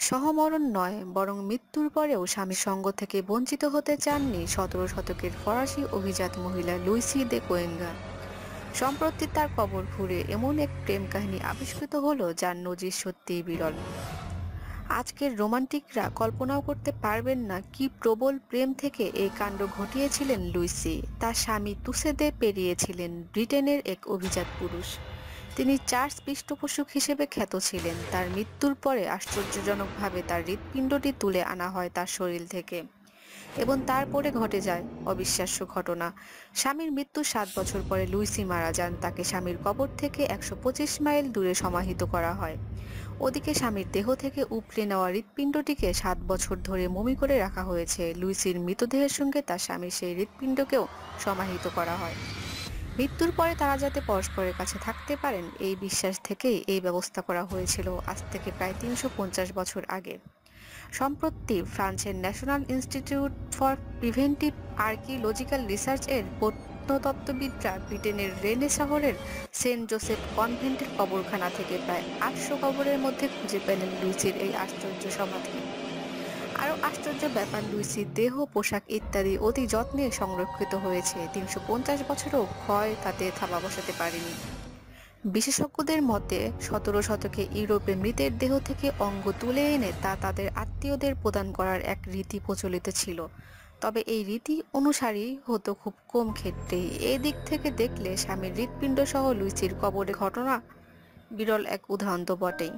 সহমরণ নয়, বরং মৃত্যুর পরেও স্বামীর সঙ্গ থেকে বঞ্চিত হতে চাননি ১৭ শতকের ফরাসি অভিজাত মহিলা লুইসি দে কোয়েঙ্গা। সম্প্রতি তার কবর ঘুরে এমন এক প্রেম কাহিনী আবিষ্কৃত হলো যার নজির সত্যিই বিরল। আজকের রোমান্টিকরা কল্পনাও করতে পারবেন না কি প্রবল প্রেম থেকে এই কাণ্ড ঘটিয়েছিলেন লুইসি। তার স্বামী তুসেদে পেরিয়ে ছিলেন ব্রিটেনের এক অভিজাত পুরুষ। তিনি চার্চ পৃষ্ঠপোষক হিসেবে খ্যাত ছিলেন। তার মৃত্যুর পরে আশ্চর্যজনকভাবে তার হৃৎপিণ্ডটি তুলে আনা হয় তার শরীর থেকে, এবং তারপরে ঘটে যায় অবিশ্বাস্য ঘটনা। স্বামীর মৃত্যুর ৭ বছর পরে লুইসি মারা যান। তাকে স্বামীর কবর থেকে ১২৫ মাইল দূরে সমাহিত করা হয়। ওদিকে স্বামীর দেহ থেকে উপড়ে নেওয়া হৃৎপিণ্ডটিকে ৭ বছর ধরে মমি করে রাখা হয়েছে। লুইসির মৃতদেহের সঙ্গে তার স্বামীর সেই হৃৎপিণ্ডকেও সমাহিত করা হয়। মৃত্যুর পরে তারা যাতে পরস্পরের কাছে থাকতে পারেন, এই বিশ্বাস থেকেই এই ব্যবস্থা করা হয়েছিল আজ থেকে প্রায় ৩৫০ বছর আগে। সম্প্রতি ফ্রান্সের national institute for preventive archaeological research এর প্রত্নতত্ত্ববিদরা ব্রিটেনের রেনে শহরের সেন্ট জোসেফ কনভেন্টের কবরখানা থেকে প্রায় ৮০০ কবরের মধ্যে খুঁজে পেলেন লুইসির এই আশ্চর্য সমাধি। আরও আশ্চর্য ব্যাপার, লুইসির দেহ, পোশাক ইত্যাদি অতি যত্নে সংরক্ষিত হয়েছে। ৩৫০ বছরও ক্ষয় তাতে থাবা বসাতে পারেনি। বিশেষজ্ঞদের মতে ১৭ শতকে ইউরোপে মৃতের দেহ থেকে অঙ্গ তুলে এনে তা তাদের আত্মীয়দের প্রদান করার এক রীতি প্রচলিত ছিল। তবে এই রীতি অনুসারী হতো খুব কম ক্ষেত্রেই। এই দিক থেকে দেখলে স্বামীর হৃৎপিণ্ড সহ লুইসির কবরের ঘটনা বিরল এক উদাহরণ তো বটেই।